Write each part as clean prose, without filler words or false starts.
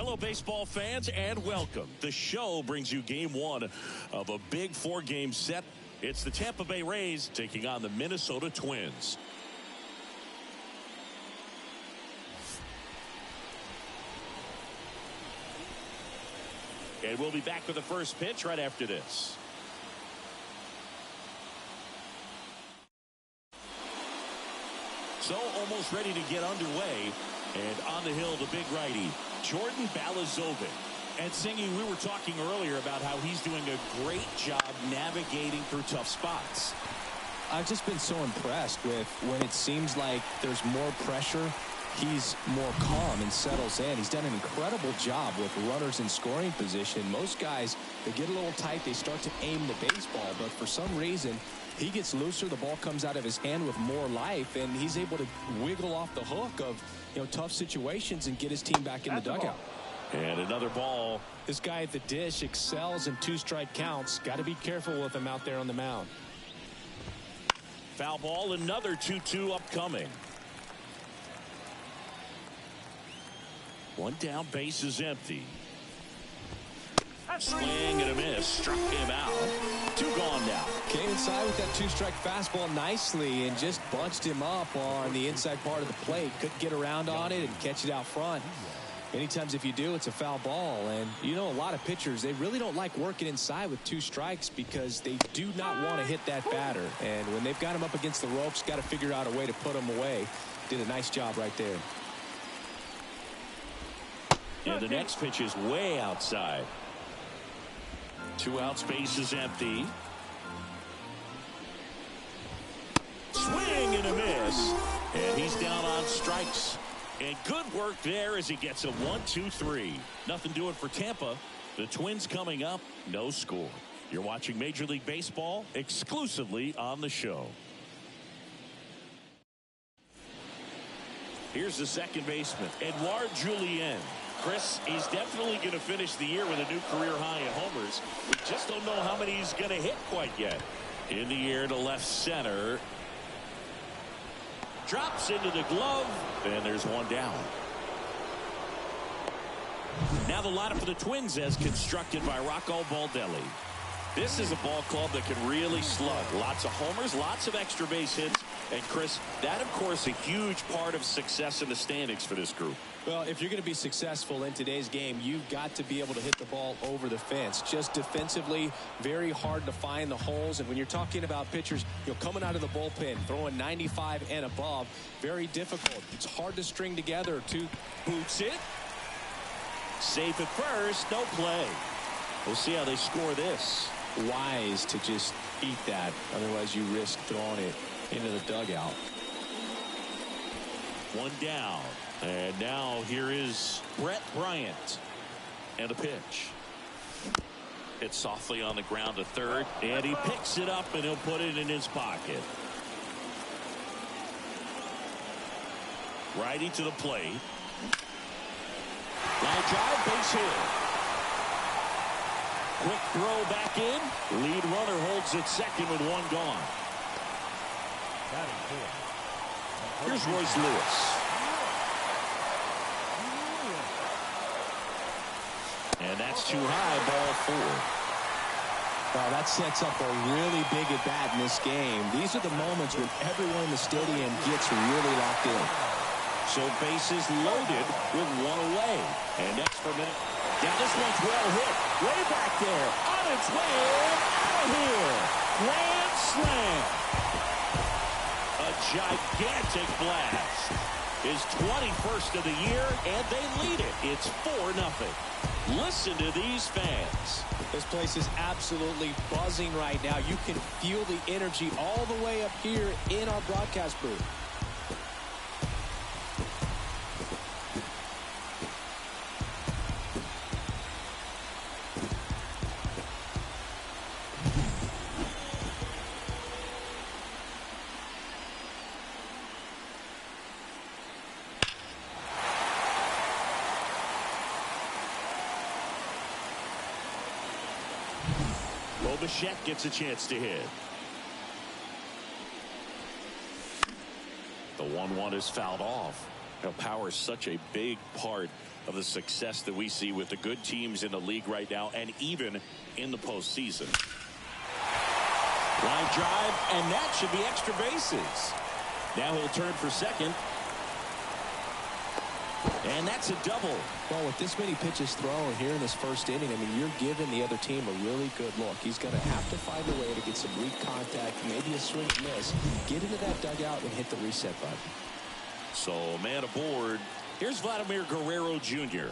Hello, baseball fans, and welcome. The show brings you game one of a big four-game set. It's the Tampa Bay Rays taking on the Minnesota Twins. And we'll be back with the first pitch right after this. So almost ready to get underway. And on the hill, the big righty, Jordan Balazovic. And Singy, we were talking earlier about how he's doing a great job navigating through tough spots. I've just been so impressed with when it seems like there's more pressure, he's more calm and settles in. He's done an incredible job with runners in scoring position. Most guys, they get a little tight, they start to aim the baseball, but for some reason, he gets looser, the ball comes out of his hand with more life, and he's able to wiggle off the hook of tough situations and get his team back in the dugout. And another ball. This guy at the dish excels in two-strike counts. Got to be careful with him out there on the mound. Foul ball, another 2-2 upcoming. One down, base is empty. Swing and a miss, struck him out. Two gone now. Came inside with that two-strike fastball nicely and just bunched him up on the inside part of the plate. Couldn't get around on it and catch it out front. Many times if you do, it's a foul ball. And a lot of pitchers, they really don't like working inside with two strikes because they do not want to hit that batter. And when they've got him up against the ropes, got to figure out a way to put him away. Did a nice job right there. And the next pitch is way outside. 2 outs, base is empty. Swing and a miss. And he's down on strikes. And good work there as he gets a 1-2-3. Nothing doing for Tampa. The Twins coming up, no score. You're watching Major League Baseball exclusively on the show. Here's the second baseman, Edouard Julien. Chris, he's definitely going to finish the year with a new career high in homers. We just don't know how many he's going to hit quite yet. In the air to left center. Drops into the glove, and there's one down. Now the lineup for the Twins as constructed by Rocco Baldelli. This is a ball club that can really slug. Lots of homers, lots of extra base hits. And Chris, that of course a huge part of success in the standings for this group. Well, if you're going to be successful in today's game, you've got to be able to hit the ball over the fence. Just defensively, very hard to find the holes. And when you're talking about pitchers, coming out of the bullpen, throwing 95 and above, very difficult. It's hard to string together. Two boots it. Safe at first, no play. We'll see how they score this. Wise to just eat that. Otherwise, you risk throwing it into the dugout. One down. And now here is Brett Bryant. And a pitch. Hit softly on the ground to third. And he picks it up and he'll put it in his pocket. Righty to the plate. Line drive, base hit. Quick throw back in. Lead runner holds at second with one gone. Here's Royce Lewis. And that's too high, ball 4. Well, that sets up a really big at bat in this game. These are the moments when everyone in the stadium gets really locked in. So bases loaded with one away. And next for a minute. Now this one's well hit. Way back there. On its way out of here. Grand slam. A gigantic blast. His 21st of the year, and they lead it. It's 4-0. Listen to these fans. This place is absolutely buzzing right now. You can feel the energy all the way up here in our broadcast booth. Bichette gets a chance to hit. The 1-1 is fouled off. Power is such a big part of the success that we see with the good teams in the league right now, and even in the postseason. Line drive, and that should be extra bases. Now he'll turn for second. And that's a double. Well, with this many pitches thrown here in this first inning, I mean, you're giving the other team a really good look. He's going to have to find a way to get some weak contact, maybe a swing and miss, get into that dugout and hit the reset button. So, man aboard. Here's Vladimir Guerrero Jr.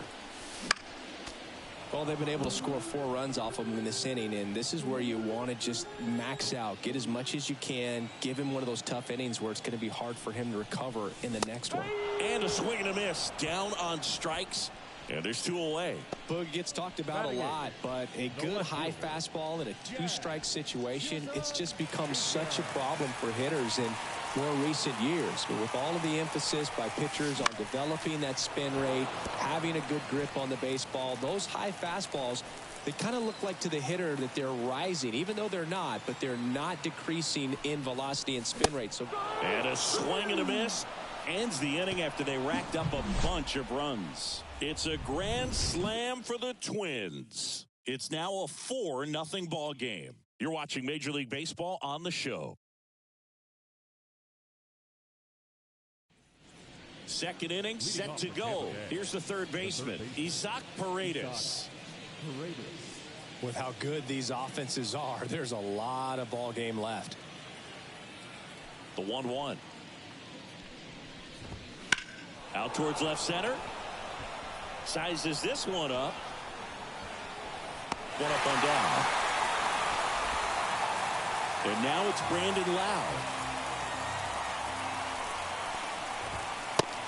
Well, they've been able to score 4 runs off of him in this inning, and this is where you want to just max out, get as much as you can, give him one of those tough innings where it's going to be hard for him to recover in the next one. And a swing and a miss, down on strikes, and there's 2 away. Boog gets talked about a lot, but a good high fastball in a 2-strike situation, it's just become such a problem for hitters in more recent years. But with all of the emphasis by pitchers on developing that spin rate, having a good grip on the baseball, those high fastballs, they kind of look like to the hitter that they're rising, even though they're not, but they're not decreasing in velocity and spin rate. So, and a swing and a miss ends the inning after they racked up a bunch of runs. It's a grand slam for the Twins. It's now a 4-0 ball game. You're watching Major League Baseball on the show. Second inning set to go. Here's the third baseman, Isaac Paredes. With how good these offenses are, there's a lot of ball game left. The 1-1. Out towards left center. Sizes this one up. One up and down. And now it's Brandon Lowe.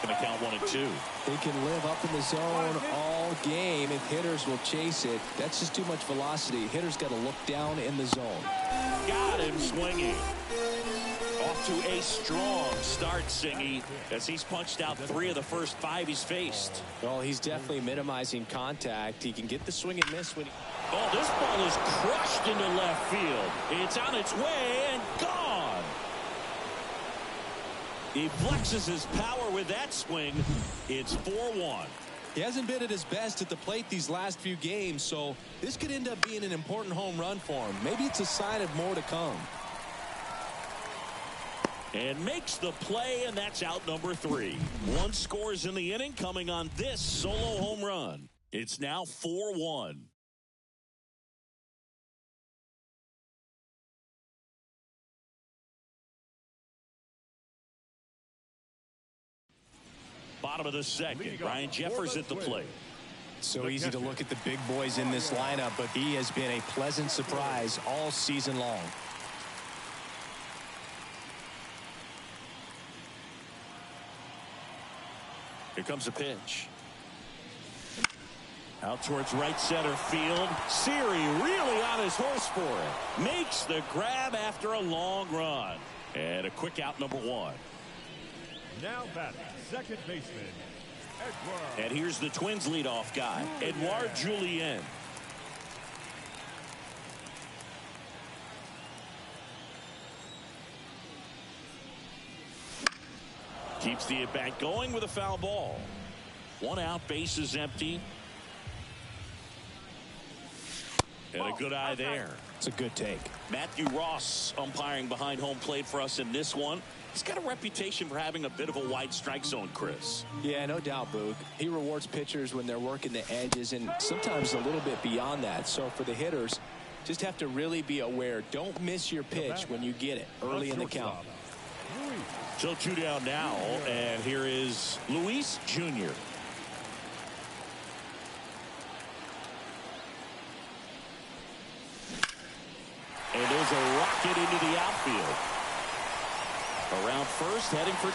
Going to count 1 and 2. They can live up in the zone all game if hitters will chase it. That's just too much velocity. Hitters got to look down in the zone. Got him swinging. Off to a strong start, Singy, as he's punched out 3 of the first 5 he's faced. Well, he's definitely minimizing contact. He can get the swing and miss when he... Oh, this ball is crushed into left field. It's on its way and gone. He flexes his power with that swing. It's 4-1. He hasn't been at his best at the plate these last few games, so this could end up being an important home run for him. Maybe it's a sign of more to come. And makes the play, and that's out number 3. 1 scores in the inning coming on this solo home run. It's now 4-1. Bottom of the second, Ryan Jeffers at the plate. So easy to look at the big boys in this lineup, but he has been a pleasant surprise all season long. Here comes a pitch. Out towards right center field. Siri really on his horse for it. Makes the grab after a long run. And a quick out, number 1. Now batting, second baseman, Edouard. And here's the Twins leadoff guy, Edouard Julien. Keeps the at-bat going with a foul ball. 1 out, base is empty. And a good eye there. It's a good take. Matthew Ross umpiring behind home plate for us in this one. He's got a reputation for having a bit of a wide strike zone, Chris. Yeah, no doubt, Boog. He rewards pitchers when they're working the edges and sometimes a little bit beyond that. So for the hitters, just have to really be aware. Don't miss your pitch when you get it early in the count. So 2 down now, and here is Luis Jr. And there's a rocket into the outfield. Around first, heading for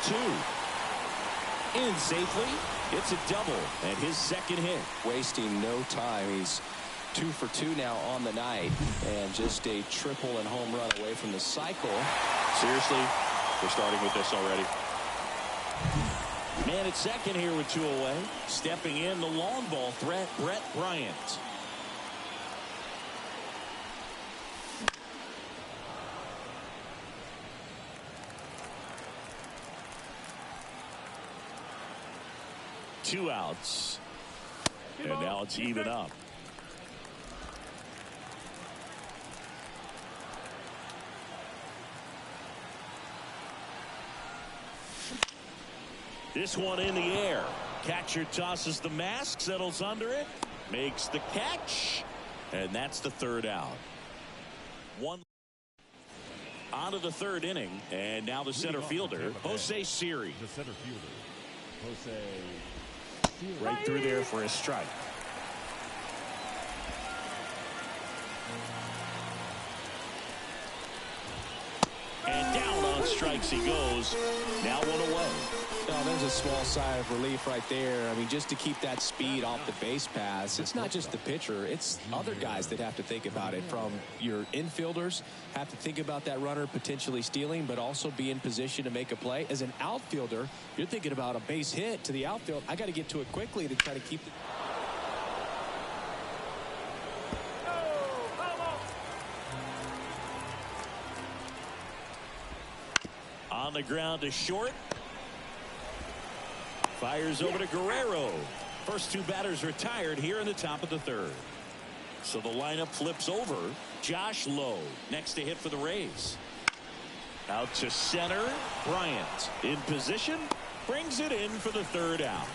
2. In safely. It's a double, and his second hit. Wasting no time. He's 2 for 2 now on the night, and just a triple and home run away from the cycle. Seriously, we're starting with this already. Man at second here with 2 away. Stepping in, the long ball threat, Brett Bryant. 2 outs. And now it's even up. This one in the air. Catcher tosses the mask, settles under it, makes the catch, and that's the 3rd out. One on to the 3rd inning, and now the center fielder, Jose Siri. The center fielder, Jose Siri. Right through there for a strike. And down on strikes he goes. Now 1 away. Oh, there's a small sigh of relief right there. I mean, just to keep that speed off the base paths, it's not just the pitcher, it's other guys that have to think about it. From your infielders have to think about that runner potentially stealing, but also be in position to make a play. As an outfielder, you're thinking about a base hit to the outfield. I got to get to it quickly to try to keep it. On the ground to short. Fires over to Guerrero. First 2 batters retired here in the top of the 3rd. So the lineup flips over. Josh Lowe next to hit for the Rays. Out to center. Bryant in position. Brings it in for the 3rd out.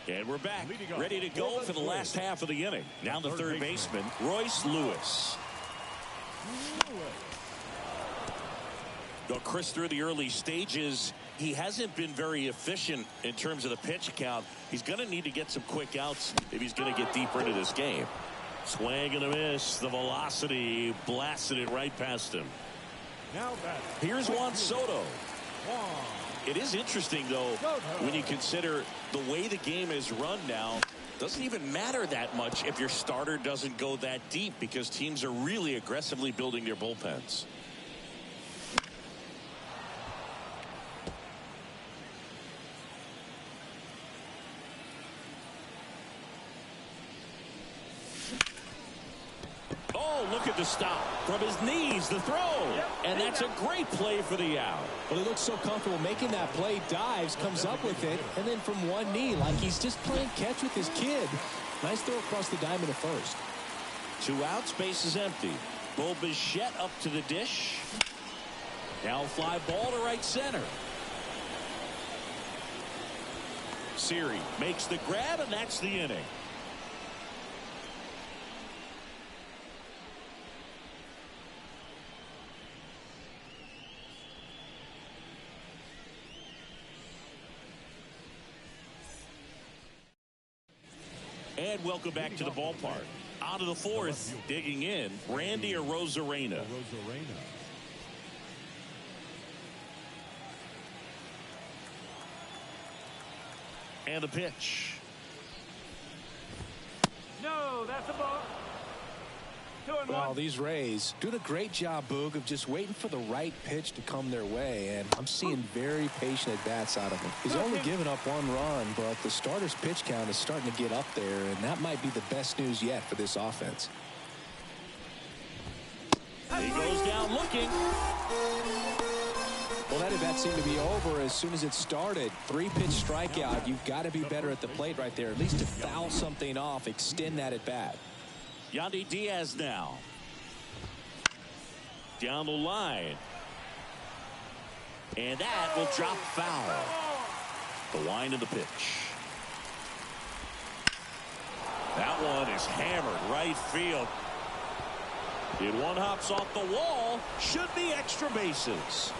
And we're back, ready to go for the last half of the inning. Now the 3rd baseman, Royce Lewis. Well, Chris, through the early stages, he hasn't been very efficient in terms of the pitch count. He's going to need to get some quick outs if he's going to get deeper into this game. Swing and a miss. The velocity blasted it right past him. Now here's Juan Soto. It is interesting, though, when you consider the way the game is run now. Doesn't even matter that much if your starter doesn't go that deep, because teams are really aggressively building their bullpens. Oh, look at the stop. From his knees, the throw. And that's a great play for the out. Well, he looks so comfortable making that play, dives, comes up with it, and then from one knee, like he's just playing catch with his kid. Nice throw across the diamond at first. 2 outs, base is empty. Bo Bichette up to the dish. Now fly ball to right center. Siri makes the grab, and that's the inning. And welcome back to the ballpark. Out of the 4th, digging in, Randy Arozarena. And the pitch. No, that's a ball. 2-1. Well, these Rays doing a great job, Boog, of just waiting for the right pitch to come their way, and I'm seeing very patient at-bats out of him. He's only given up 1 run, but the starter's pitch count is starting to get up there, and that might be the best news yet for this offense. He goes down looking. Well, that at-bat seemed to be over as soon as it started. 3-pitch strikeout. You've got to be better at the plate right there, at least to foul something off, extend that at-bat. Yandy Diaz now. Down the line. And that will drop foul. The wind of the pitch. That one is hammered right field. It one hops off the wall. Should be extra bases.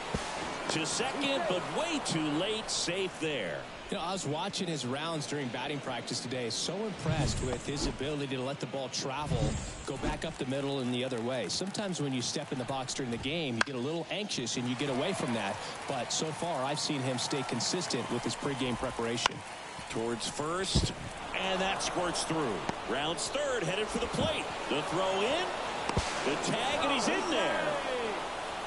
To second, but way too late. Safe there. You know, I was watching his rounds during batting practice today. So impressed with his ability to let the ball travel, go back up the middle and the other way. Sometimes when you step in the box during the game, you get a little anxious and you get away from that. But so far, I've seen him stay consistent with his pregame preparation. Towards first, and that squirts through. Rounds 3rd, headed for the plate. The throw in, the tag, and he's in there.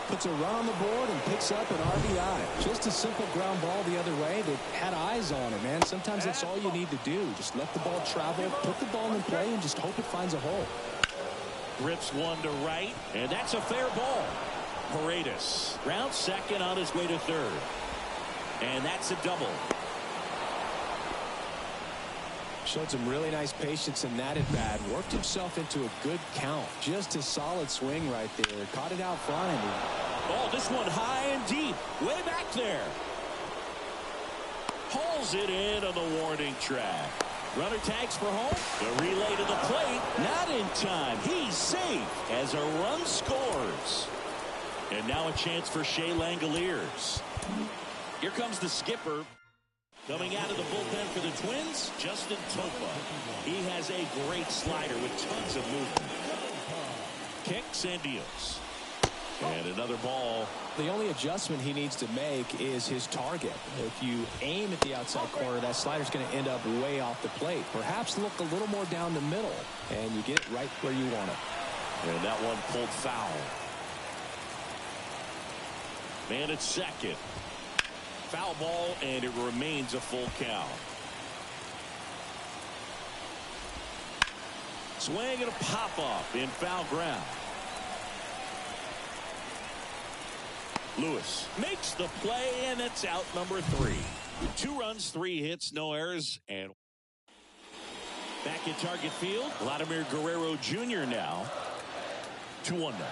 Puts a run on the board and picks up an RBI. Just a simple ground ball the other way that had eyes on it, man. Sometimes that's all you need to do. Just let the ball travel, put the ball in play, and just hope it finds a hole. Rips one to right, and that's a fair ball. Paredes round second on his way to third. And that's a double. Showed some really nice patience in that at bat. Worked himself into a good count. Just a solid swing right there. Caught it out front. Oh, this one high and deep. Way back there. Hauls it in on the warning track. Runner tags for home. The relay to the plate. Not in time. He's safe as a run scores. And now a chance for Shea Langoliers. Here comes the skipper. Coming out of the bullpen for the Twins, Justin Topa. He has a great slider with tons of movement. Kicks and deals. And another ball. The only adjustment he needs to make is his target. If you aim at the outside corner, that slider's going to end up way off the plate. Perhaps look a little more down the middle, and you get it right where you want it. And that one pulled foul. Man at second. Foul ball, and it remains a full count. Swing and a pop-up in foul ground. Lewis makes the play, and it's out number 3. 2 runs, 3 hits, no errors, and back at target field, Vladimir Guerrero Jr. now. 2-1 now.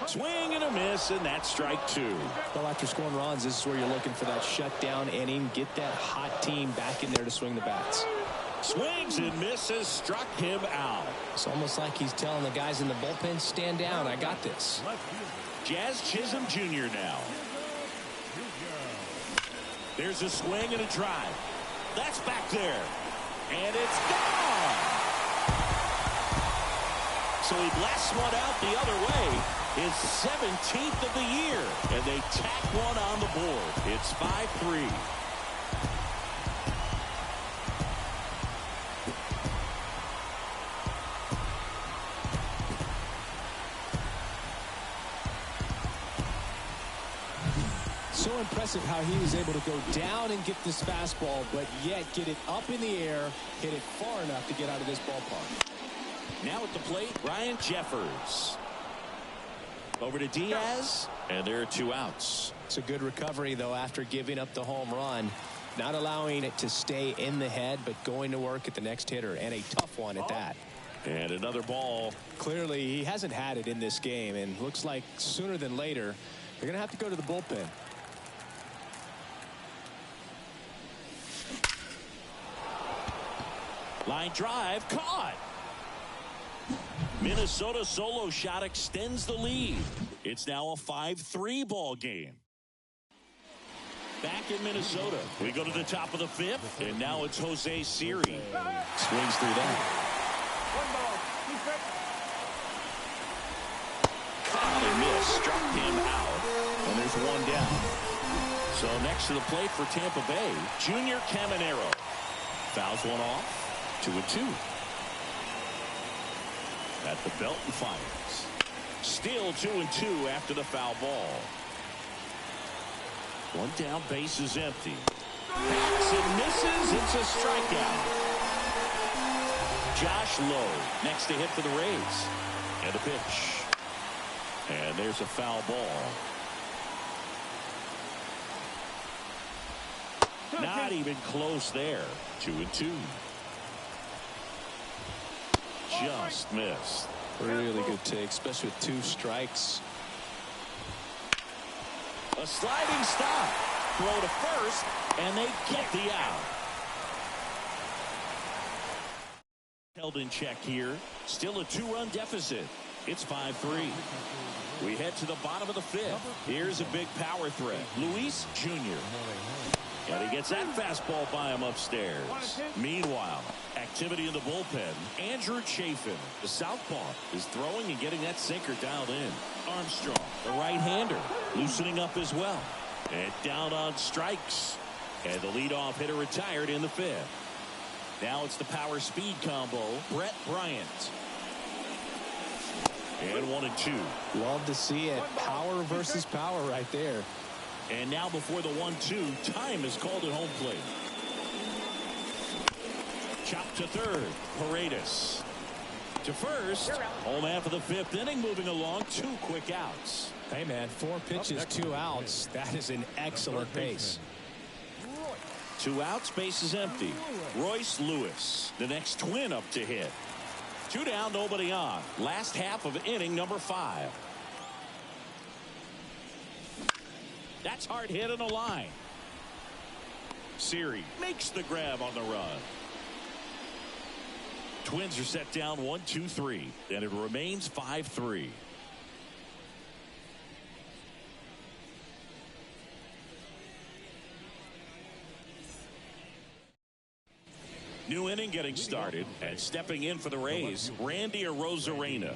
Swing and a miss, and that's strike 2. Well, after scoring runs, this is where you're looking for that shutdown inning. Get that hot team back in there to swing the bats. Swings and misses, struck him out. It's almost like he's telling the guys in the bullpen, stand down, I got this. Jazz Chisholm Jr. now. There's a swing and a drive. That's back there. And it's gone. So he blasts one out the other way. His 17th of the year. And they tack one on the board. It's 5-3. So impressive how he was able to go down and get this fastball, but yet get it up in the air, hit it far enough to get out of this ballpark. Now at the plate, Ryan Jeffers. Over to Diaz, and there are 2 outs. It's a good recovery, though, after giving up the home run. Not allowing it to stay in the head, but going to work at the next hitter, and a tough one at that. And another ball. Clearly, he hasn't had it in this game, and looks like sooner than later, they're going to have to go to the bullpen. Line drive, caught. Minnesota solo shot extends the lead. It's now a 5-3 ball game. Back in Minnesota, we go to the top of the 5th, and now it's Jose Siri. Swings through that. Caught and missed, struck him out, and there's 1 down. So next to the plate for Tampa Bay, Junior Caminero fouls one off, 2-2. At the belt and fires. Still 2-2 after the foul ball. 1 down, base is empty. Bats and misses. It's a strikeout. Josh Lowe next to hit for the Rays. And a pitch. And there's a foul ball. Not even close there. 2-2. Just missed. Really good take, especially with 2 strikes. A sliding stop. Throw to first, and they get the out. Held in check here. Still a 2-run deficit. It's 5-3. We head to the bottom of the 5th. Here's a big power threat. Luis Jr. And he gets that fastball by him upstairs. Meanwhile, activity in the bullpen. Andrew Chafin, the southpaw, is throwing and getting that sinker dialed in. Armstrong, the right-hander, loosening up as well. And down on strikes. And the leadoff hitter retired in the 5th. Now it's the power-speed combo. Brett Bryant. And 1-2. Love to see it. Power versus power right there. And now before the 1-2, time is called at home plate. Chop to third. Paredes. To first, home half of the 5th inning, moving along, 2 quick outs. Hey, man, 4 pitches, 2 outs. That is an excellent pace. 2 outs, base is empty. Royce Lewis, the next Twin up to hit. 2 down, nobody on. Last half of inning number 5. That's hard hit on the line. Siri makes the grab on the run. Twins are set down 1-2-3, and it remains 5-3. New inning getting started, and stepping in for the Rays, Randy Arozarena.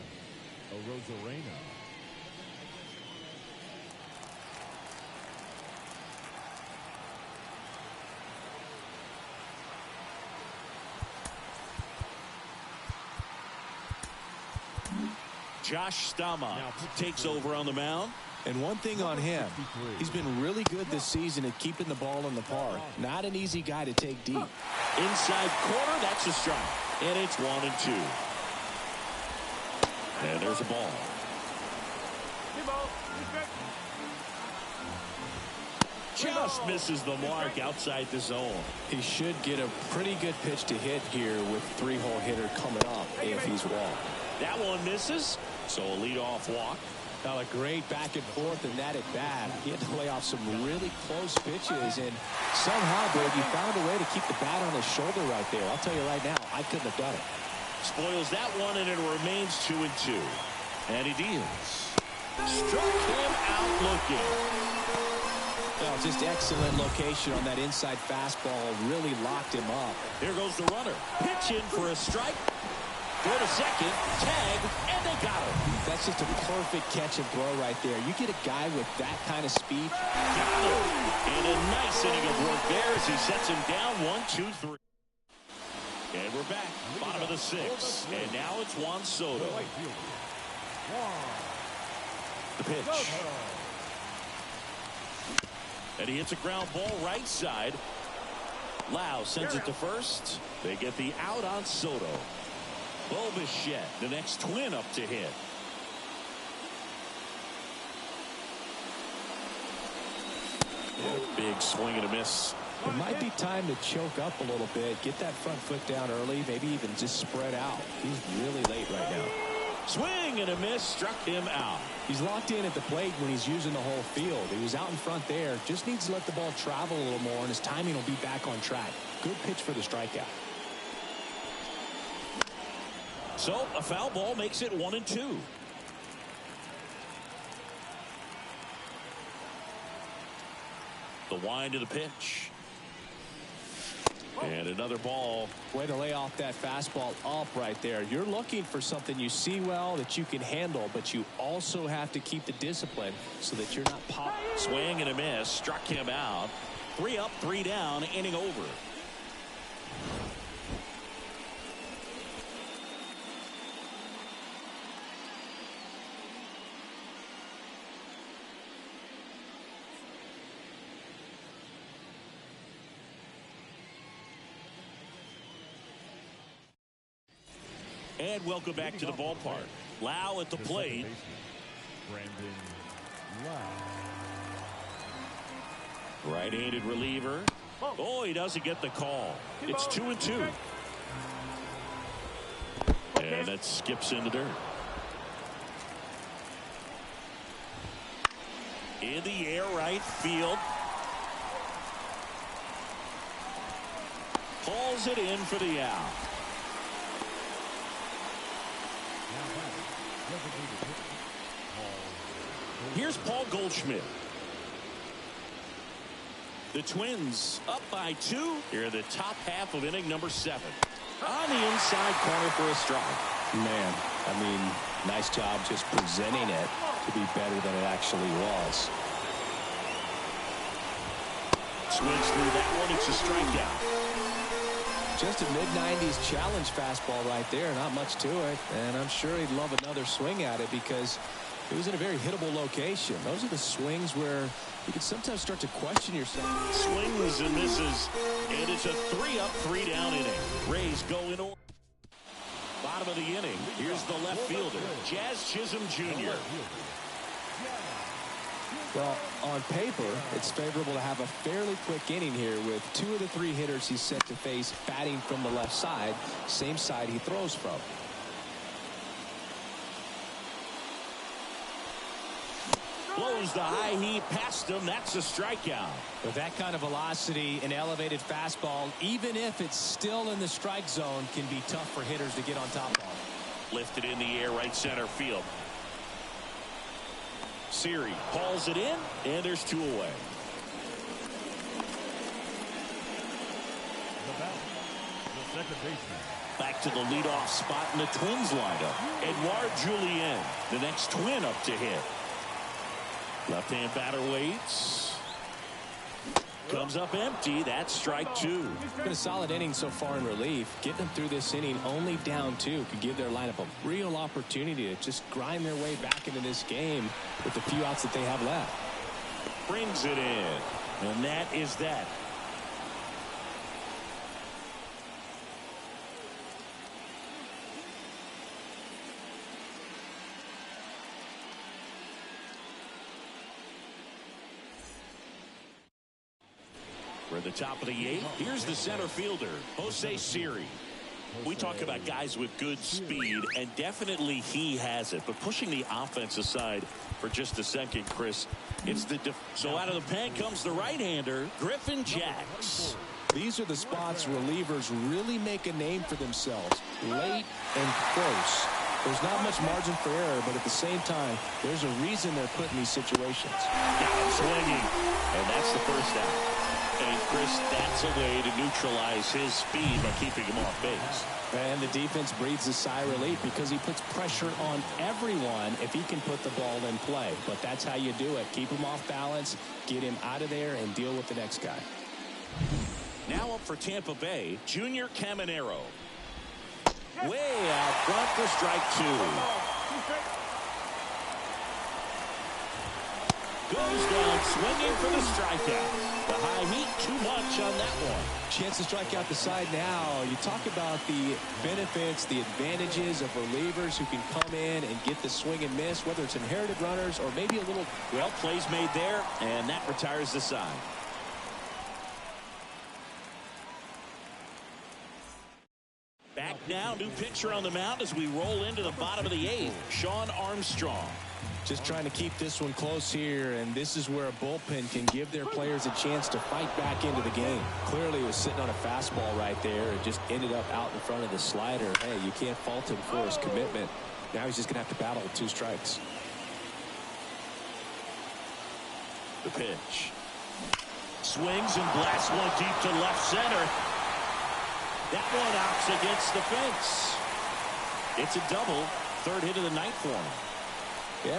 Josh Staumont takes over on the mound. And one thing on him, he's been really good this season at keeping the ball in the park. Not an easy guy to take deep. Inside corner, that's a strike. And it's 1-2. And there's a ball. Just misses the mark outside the zone. He should get a pretty good pitch to hit here with 3-hole hitter coming up if he's walked. That one misses, so a leadoff walk. Now a great back and forth and that at bat. He had to lay off some really close pitches, and somehow, Greg, he found a way to keep the bat on his shoulder right there. I'll tell you right now, I couldn't have done it. Spoils that one, and it remains 2-2. And he deals. Struck him out looking. Well, just excellent location on that inside fastball. Really locked him up. There goes the runner. Pitch in for a strike. Go to second, tag, and they got him. That's just a perfect catch and throw right there. You get a guy with that kind of speed. Got him. And a nice inning of work there as he sets him down 1-2-3. And we're back, bottom of the 6th. And now it's Juan Soto. The pitch. And he hits a ground ball right side. Lau sends it to first. They get the out on Soto. Bo Bichette, the next Twin up to hit. Yeah, big swing and a miss. It might be time to choke up a little bit, get that front foot down early, maybe even just spread out. He's really late right now. Swing and a miss, struck him out. He's locked in at the plate when he's using the whole field. He was out in front there, just needs to let the ball travel a little more, and his timing will be back on track. Good pitch for the strikeout. So a foul ball makes it 1-2. The wind of the pitch. And another ball. Way to lay off that fastball up right there. You're looking for something you see well that you can handle, but you also have to keep the discipline so that you're not popping. Swing and a miss, struck him out. 3 up, 3 down, inning over. And welcome back to the ballpark. Lau at the plate. Right-handed reliever. Oh, he doesn't get the call. It's 2-2. And that skips into dirt. In the air, right field. Pulls it in for the out. Here's Paul Goldschmidt. The Twins up by 2 here in the top half of inning number 7. On the inside corner for a strike. Man, I mean, nice job just presenting it to be better than it actually was. Swings through that one. It's a strikeout. Just a mid-90s challenge fastball right there. Not much to it. And I'm sure he'd love another swing at it because it was in a very hittable location. Those are the swings where you can sometimes start to question yourself. Swings and misses. And it's a 3 up, 3 down inning. Rays go in order. bottom of the inning. Here's the left fielder, Jazz Chisholm Jr. Well, on paper, it's favorable to have a fairly quick inning here with 2 of the 3 hitters he's set to face batting from the left side, same side he throws from. Blows the high heat past him. That's a strikeout. With that kind of velocity, an elevated fastball, even if it's still in the strike zone, can be tough for hitters to get on top of. Lifted in the air, right center field. Siri hauls it in, and there's 2 away. The second baseman. Back to the leadoff spot in the Twins lineup. Edouard Julien, the next Twin up to hit. Left-hand batter waits. Comes up empty. That's strike 2. Been a solid inning so far in relief. Getting them through this inning only down 2 could give their lineup a real opportunity to just grind their way back into this game with the few outs that they have left. Brings it in. And that is that. We're at the top of the 8th. Here's the center fielder, Jose Siri. We talk about guys with good speed, and definitely he has it. But pushing the offense aside for just a second, Chris, it's the so out of the pen comes the right-hander, Griffin Jacks. These are the spots relievers really make a name for themselves, late and close. There's not much margin for error, but at the same time, there's a reason they're put in these situations. Got him swinging, and that's the first out. And Chris, that's a way to neutralize his speed by keeping him off base. And the defense breathes a sigh of relief because he puts pressure on everyone if he can put the ball in play. But that's how you do it. Keep him off balance, get him out of there, and deal with the next guy. Now up for Tampa Bay, Junior Caminero. Way out front for strike 2. Goes down swinging for the strikeout. The high heat, too much on that one. Chance to strike out the side now. You talk about the benefits, the advantages of relievers who can come in and get the swing and miss, whether it's inherited runners or maybe a little. Well, plays made there, and that retires the side. Back now, new pitcher on the mound as we roll into the bottom of the 8th, Sean Armstrong. Just trying to keep this one close here, and this is where a bullpen can give their players a chance to fight back into the game. Clearly he was sitting on a fastball right there and just ended up out in front of the slider. Hey, you can't fault him for his commitment. Now he's just going to have to battle with 2 strikes. The pitch. Swings and blasts one deep to left center. That one outs against the fence. It's a double. 3rd hit of the night for him.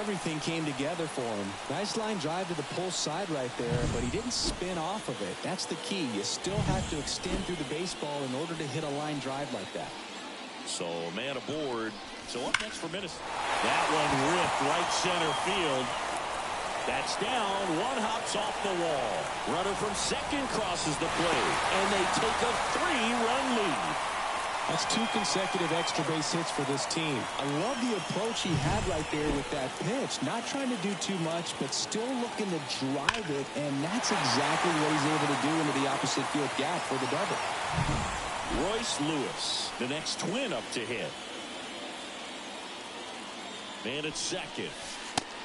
Everything came together for him. Nice line drive to the pull side right there, but he didn't spin off of it. That's the key. You still have to extend through the baseball in order to hit a line drive like that. So man aboard. So up next for Minnesota. That one ripped right center field. That's down. One hops off the wall. Runner from second crosses the plate, and they take a 3-run lead. That's 2 consecutive extra base hits for this team. I love the approach he had right there with that pitch. Not trying to do too much, but still looking to drive it, and that's exactly what he's able to do into the opposite field gap for the double. Royce Lewis, the next Twin up to hit. Man at second.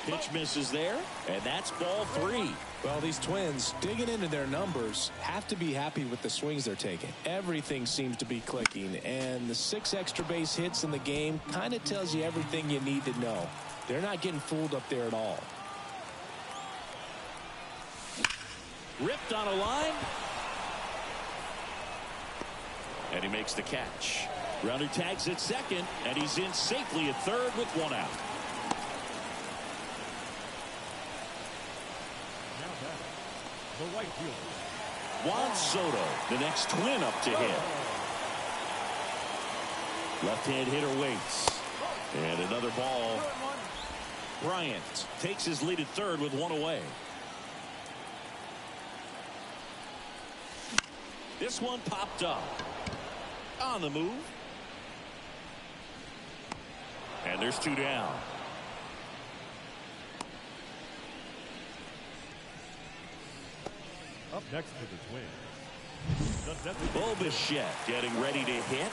Pitch misses there, and that's ball 3. Well, these Twins, digging into their numbers, have to be happy with the swings they're taking. Everything seems to be clicking, and the 6 extra base hits in the game kind of tells you everything you need to know. They're not getting fooled up there at all. Ripped on a line. And he makes the catch. Runner tags at second, and he's in safely at 3rd with 1 out. The right fielder, Juan Soto, the next Twin up to hit. Left-hand hitter waits. And another ball. Bryant takes his lead at 3rd with 1 away. This one popped up. On the move. And there's 2 down. Up next for the Twins. Bobichette getting ready to hit.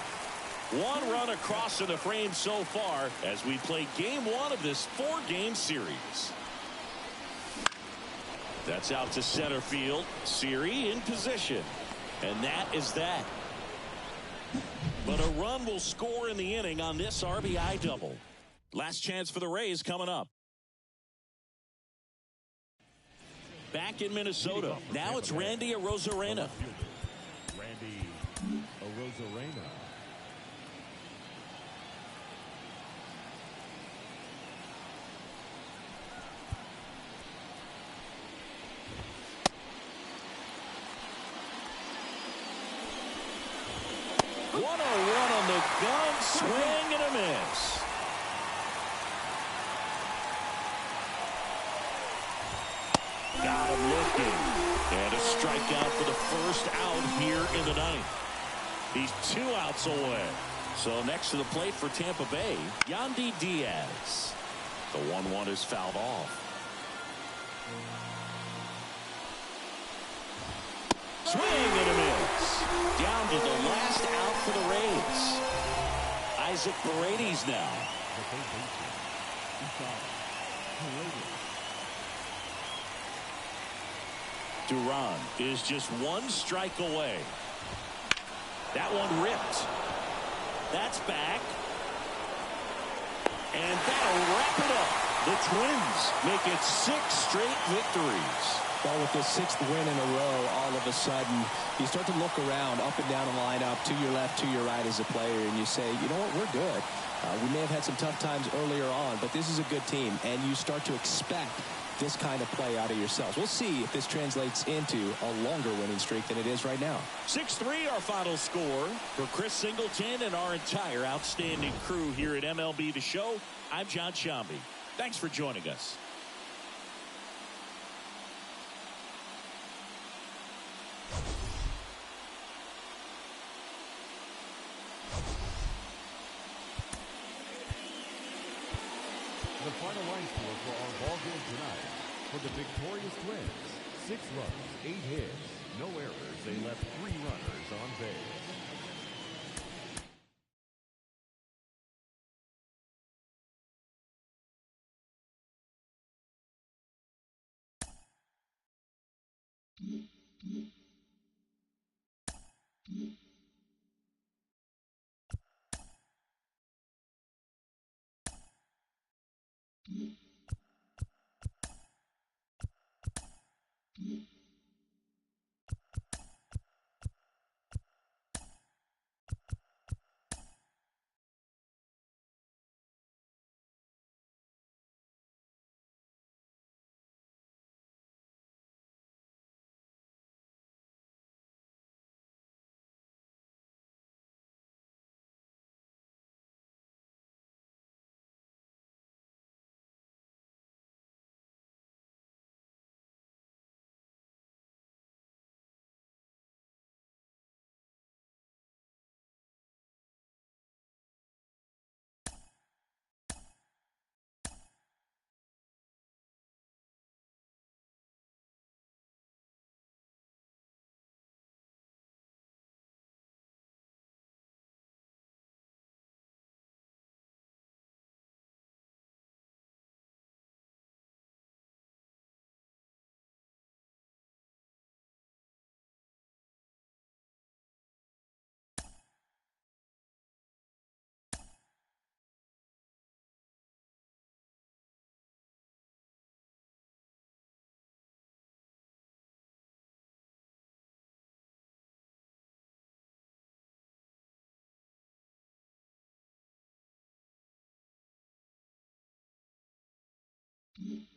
1 run across in the frame so far as we play game 1 of this 4-game series. That's out to center field. Siri in position. And that is that. But a run will score in the inning on this RBI double. Last chance for the Rays coming up. Back in Minnesota. Now it's Randy Arozarena. Randy Arozarena. One on the gun, swing and a miss. Got him looking. And a strikeout for the first out here in the ninth. He's 2 outs away. So next to the plate for Tampa Bay, Yandy Diaz. The 1-1 is fouled off. Swing and a miss. Down to the last out for the Rays. Isaac Paredes now. Duran is just 1 strike away. That one ripped. That's back. And that'll wrap it up. The Twins make it 6 straight victories. Well, with this 6th win in a row, all of a sudden, you start to look around, up and down the lineup, to your left, to your right as a player, and you say, you know what, we're good. We may have had some tough times earlier on, but this is a good team, and you start to expect this kind of play out of yourselves. We'll see if this translates into a longer winning streak than it is right now. 6-3 our final score. For Chris Singleton and our entire outstanding crew here at MLB The Show, I'm John Shambi. Thanks for joining us. The final line score for our ball game tonight. For the victorious Twins, 6 runs, 8 hits, no errors. They left 3 runners on base. Mm-hmm.